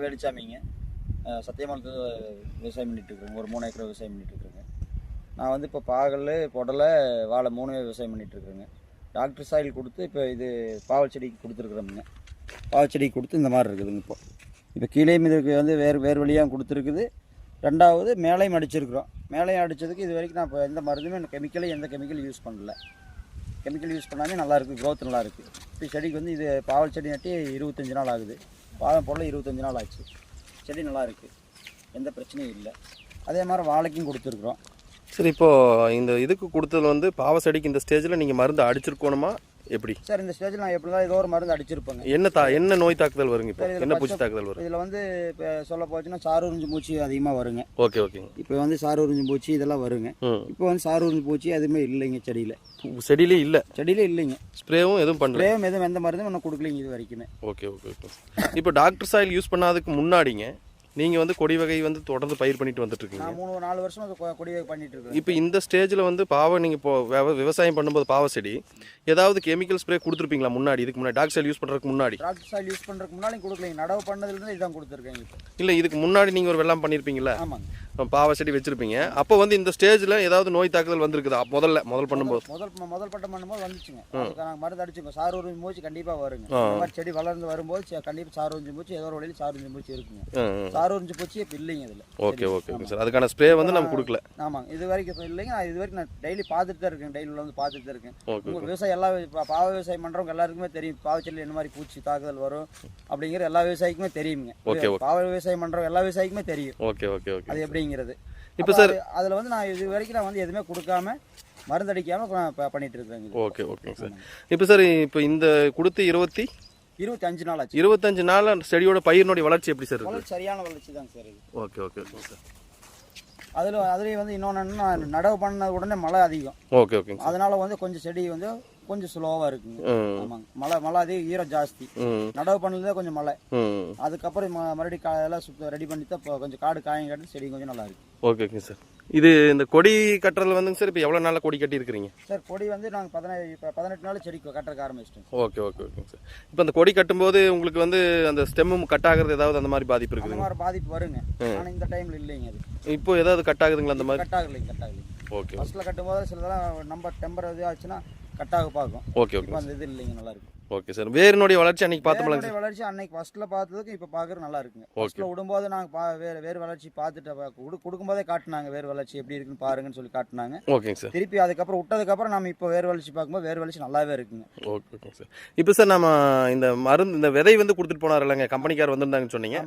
வேலுச்சாமிங்க. சத்தியமங்கலத்து விவசாயம் பண்ணிகிட்ருக்குறேங்க. ஒரு 3 ஏக்கர் விவசாயம் பண்ணிகிட்ருக்குறேங்க. நான் வந்து இப்போ பாகல், புடலை, வாழை 3மே விவசாயம் பண்ணிகிட்ருக்குறேங்க. டாக்டர் சாயில் கொடுத்து இப்போ இது பாவல் செடிக்கு கொடுத்துருக்குறோமுங்க. பாவல் செடிக்கு கொடுத்து இந்த மாதிரி இருக்குதுங்க. இப்போ கீழேயும் இதுக்கு வந்து வேறு வழியாக கொடுத்துருக்குது. 2வது மேலையும் அடிச்சிருக்கிறோம். மேலையும் அடித்ததுக்கு இது வரைக்கும் நான் இப்போ எந்த மருந்துமே எந்த கெமிக்கல் யூஸ் பண்ணல. கெமிக்கல் யூஸ் பண்ணாமே நல்லாயிருக்கு, க்ரோத் நல்லாயிருக்கு. இப்போ செடிக்கு வந்து இது பாவல் செடி நட்டி 25 நாள் ஆகுது. பாதம் போடல 25 நாள் ஆச்சு. செடி நல்லா இருக்குது, எந்த பிரச்சனையும் இல்லை. அதே மாதிரி வாழைக்கும் கொடுத்துருக்குறோம். சரி, இப்போது இந்த இதுக்கு கொடுத்தது வந்து பாவ செடிக்கு இந்த ஸ்டேஜில் நீங்கள் மருந்து அடிச்சிருக்கணுமா எப்படி சார்? இந்த ஸ்டேஜில் நான் எப்படி தான் ஏதோ ஒரு மருந்து அடிச்சிருப்பேங்க. என்ன நோய் தாக்குதல் வருங்க? இப்போ என்ன பூச்சி தாக்குதல் வரும் இதில் வந்து இப்போ சொல்ல போச்சுன்னா சாரூரிஞ்சு பூச்சி அதிகமாக வருங்க. ஓகேங்க. இப்போ வந்து சாரூரிஞ்சு பூச்சி இதெல்லாம் வருங்க. இப்போ வந்து சாரூரிஞ்சு பூச்சி எதுவுமே இல்லைங்க செடியிலே இல்லைங்க. ஸ்ப்ரேவும் எதுவும் பண்ணல? எதுவும் எந்த மருந்தும் இன்னும் கொடுக்கலைங்க இது வரைக்குமே. ஓகே. இப்போ டாக்டர் சாயில் யூஸ் பண்ணாததுக்கு முன்னாடிங்க நீங்கள் வந்து கொடி வகை வந்து தொடர்ந்து பயிர் பண்ணிட்டு வந்துட்டு இருக்கீங்க. நான் 3-4 வருஷம் கொடி வகை பண்ணிட்டு இருக்கேன். இப்போ இந்த ஸ்டேஜில் வந்து நீங்கள் இப்போ விவசாயம் பண்ணும்போது பாவ செடி ஏதாவது கெமிக்கல் ஸ்ப்ரே கொடுத்துருப்பீங்களா முன்னாடி? இதுக்கு முன்னாடி டாக்டர் சாயில் யூஸ் பண்ணுறதுக்கு முன்னாடி? டாக்டர் சாயில் யூஸ் பண்ணுறதுக்கு முன்னாடி கொடுக்கலைங்க. நடவு பண்ணதுலேருந்து இதான் கொடுத்துருக்கேன். இல்லை, இதுக்கு முன்னாடி நீங்கள் ஒரு வெள்ளாம் பண்ணியிருப்பீங்களா? ஆமாங்க, பாவ செடி வச்சிருப்பீங்க. அப்போ வந்து இந்த ஸ்டேஜில் ஏதாவது நோய் தாக்குதல் வந்திருக்குதா? முதல் பண்ணும்போது முதல் பட்டம் பண்ணும்போது வந்துச்சுங்க. நாங்கள் மருந்து அடிச்சுங்க. சாரூரிஞ்சு மூச்சு கண்டிப்பாக வருங்க. இந்த மாதிரி செடி வளர்ந்து வரும்போது கண்டிப்பாக சாரூரிஞ்சு மூச்சு ஏதோ ஒரு வழியில் சாரூரிஞ்சு மூச்சு இருக்குங்க. சாரூரிஞ்சு பூச்சி இப்போ இல்லைங்க இதில். Okay sir. அதுக்கான ஸ்ப்ரே வந்து நம்ம கொடுக்கல. ஆமாங்க, இது வரைக்கும் இப்போ இல்லைங்க. இது வரைக்கும் நான் டெய்லி பார்த்துட்டு தான் இருக்கேன். டெய்லியில் வந்து பார்த்துட்டு தான் இருக்கேன். உங்கள் விவசாயம் எல்லா பாவ விவசாயம் பண்ணுறவங்க எல்லாருக்குமே தெரியும் பாவச்செடியில் என்ன மாதிரி பூச்சி தாக்குதல் வரும் அப்படிங்கிற எல்லா விவசாயிக்குமே தெரியுங்க. பாவ விவசாயம் பண்ணுறவங்க எல்லா விவசாயிக்குமே தெரியும். ஓகே அது எப்படிங்கிறது. இப்போ சார் அதில் வந்து நான் இது வரைக்கும் நான் வந்து எதுவுமே கொடுக்காம மருந்து அடிக்காமல் பண்ணிட்டு இருக்கேங்க. ஓகேங்க சார். இப்போ சார் இப்போ இந்த கொடுத்து 25 நாள் ஆச்சு. 25 நாள் செடியோட பயிரினுடைய வளர்ச்சி எப்படி சார் இருக்கு? சரியான வளர்ச்சி தான் சார் இது. Okay sir. அதுலேயே வந்து இன்னொன்று நடவு பண்ண உடனே மழை அதிகம். ஓகே. அதனால வந்து கொஞ்சம் செடி வந்து கொஞ்சம் ஸ்லோவாக இருக்குங்க. ஆமாங்க, மழை அதிகம், ஈரம் ஜாஸ்தி. நடவு பண்ணதே கொஞ்சம் மழை. அதுக்கப்புறம் மறுபடியும் எல்லாம் ரெடி பண்ணி தான் இப்போ கொஞ்சம் காடு காயம் கட்டி செடி கொஞ்சம் நல்லா இருக்கு. ஓகேங்க சார். இது இந்த கொடி கட்டுறதுல வந்துங்க சார் இப்போ எவ்வளோ நாளில் கொடி கட்டி இருக்கிறீங்க சார்? கொடி வந்து நாங்கள் 18 நாள் செடி கட்டுறதுக்கு ஆரம்பிச்சிட்டோம். ஓகேங்க சார். இப்போ அந்த கொடி கட்டும்போது உங்களுக்கு வந்து அந்த ஸ்டெம்மும் கட் ஆகுறது ஏதாவது அந்த மாதிரி பாதிப்பு இருக்குது? அந்த மாதிரி பாதிப்பு வருங்க. ஆனால் இந்த டைமில் இல்லைங்க. அது இப்போ ஏதாவது கட் ஆகுதுங்களா அந்த மாதிரி? கட் ஆகலைங்க. ஓகே. ஃபர்ஸ்ட்டில் கட்டும்போது சிலதெல்லாம் நம்ம டெம்பர் இது ஆச்சுன்னா கட்டாக பார்க்கும். ஓகே. அந்த இது இல்லைங்க, நல்லா இருக்கு. Okay sir. வேரினுடைய வளர்ச்சி அன்னைக்கு பார்த்தோம்ல? வளர்ச்சி அன்னைக்கு ஃபர்ஸ்ட்ல பார்த்ததுக்கு இப்போ பார்க்குறது நல்லா இருக்குங்க. ஃபர்ஸ்ட்ல விடும்போது நாங்கள் வேறு வளர்ச்சி பார்த்துட்டு கொடுக்கும்போதே காட்டினாங்க வேறு வளர்ச்சி எப்படி இருக்குன்னு பாருங்கன்னு சொல்லி காட்டினாங்க. ஓகேங்க சார். திருப்பி அதுக்கப்புறம் விட்டதுக்கப்புறம் நம்ம இப்போ வேறு வளர்ச்சி பார்க்கும்போது வேறு வளர்ச்சி நல்லாவே இருக்குங்க. Okay sir. இப்போ சார் நம்ம இந்த மருந்து இந்த விதை வந்து கொடுத்துட்டு போனார் இல்லைங்க, கம்பெனிக்கார் வந்திருந்தாங்கன்னு சொன்னீங்க.